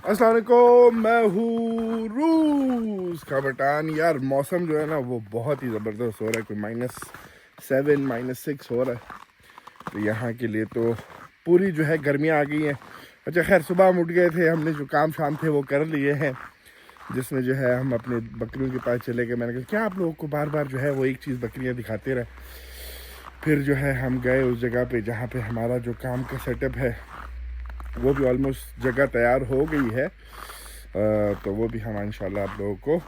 अस्सलाम वालेकुम, मैं हूँ रूस का बटान। यार मौसम जो है ना वो बहुत ही ज़बरदस्त हो रहा है, कोई -7 -6 हो रहा है। तो यहाँ के लिए तो पूरी जो है गर्मियाँ आ गई हैं। अच्छा खैर, सुबह हम उठ गए थे, हमने जो काम शाम थे वो कर लिए हैं, जिसमें जो है हम अपने बकरियों के पास चले गए। मैंने कहा क्या आप लोगों को बार बार जो है वो एक चीज़ बकरियाँ दिखाते रहे। फिर जो है हम गए उस जगह पे जहाँ पे हमारा जो काम का सेटअप है वो भी ऑलमोस्ट जगह तैयार हो गई है। तो वो भी हम इंशाल्लाह आप लोगों को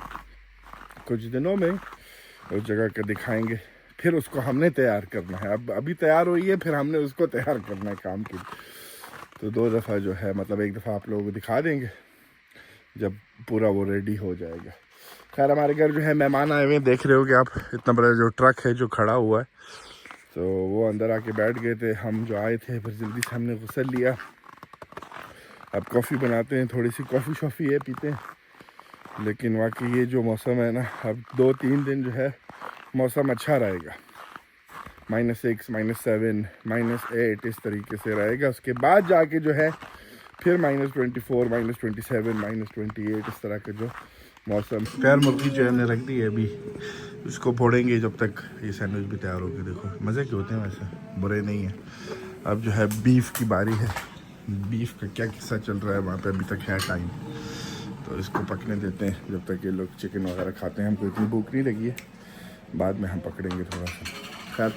कुछ दिनों में उस जगह का दिखाएंगे। फिर उसको हमने तैयार करना है, अब अभी तैयार हुई है, फिर हमने उसको तैयार करना है काम के लिए। तो 2 दफ़ा जो है, मतलब एक दफ़ा आप लोगों को दिखा देंगे जब पूरा वो रेडी हो जाएगा। खैर हमारे घर जो है मेहमान आए हुए हैं, देख रहे हो कि आप इतना बड़ा जो ट्रक है जो खड़ा हुआ है, तो वो अंदर आके बैठ गए थे। हम जो आए थे फिर जल्दी से हमने गुस्ल लिया। अब कॉफ़ी बनाते हैं, थोड़ी सी कॉफ़ी शॉफ़ी है पीते हैं। लेकिन वाकई ये जो मौसम है ना, अब 2-3 दिन जो है मौसम अच्छा रहेगा। -6 -7 -8 इस तरीके से रहेगा। उसके बाद जाके जो है फिर -24 -27 -28 इस तरह का जो मौसम। खैर मुर्गी जो है हमने रख दी है, अभी इसको फोड़ेंगे जब तक ये सैंडविच भी तैयार होगी। देखो मज़े के होते हैं, वैसे बुरे नहीं हैं। अब जो है बीफ की बारी है। बीफ का क्या किस्सा चल रहा है वहाँ पे, अभी तक है टाइम, तो इसको पकने देते हैं जब तक ये लोग चिकन वगैरह खाते हैं। हमको इतनी भूख नहीं लगी है, बाद में हम पकड़ेंगे थोड़ा सा। खैर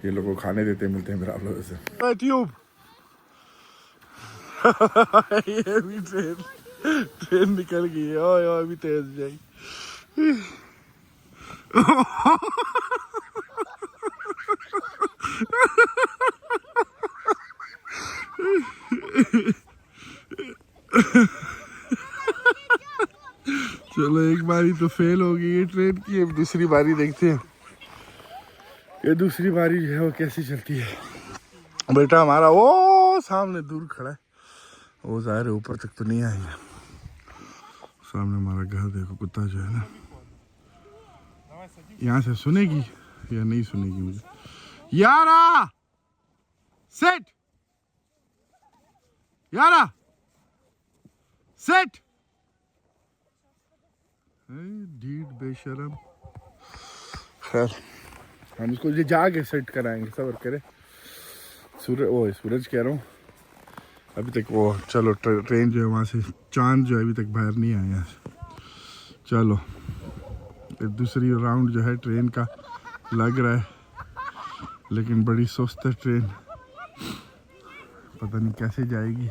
ये लोगों को खाने देते हैं, मिलते हैं फिर आप लोगों से। ट्यूब ये भी ट्रेन निकल गई है, ओए ओए भी तेज जाएगी। चलो एक बारी तो फेल हो गई है ट्रेन की, अब दूसरी बारी देखते हैं ये दूसरी बारी जो है वो कैसी चलती है। बेटा हमारा वो सामने दूर खड़ा है, वो ज़ाहिर है ऊपर तक तो नहीं आई है। सामने हमारा घर देखो, कुत्ता जो है ना यहाँ से सुनेगी या नहीं सुनेगी मुझे। यारा सेट, यारा सेट, ढीठ बेशरम। खैर हम इसको ये जाके सेट कराएंगे, सब्र करे। सूरज कह रहा हूँ, अभी तक वो चलो ट्रेन जो है वहाँ से चांद जो है अभी तक बाहर नहीं आया। चलो दूसरी राउंड जो है ट्रेन का लग रहा है, लेकिन बड़ी सुस्त है ट्रेन, पता नहीं कैसे जाएगी।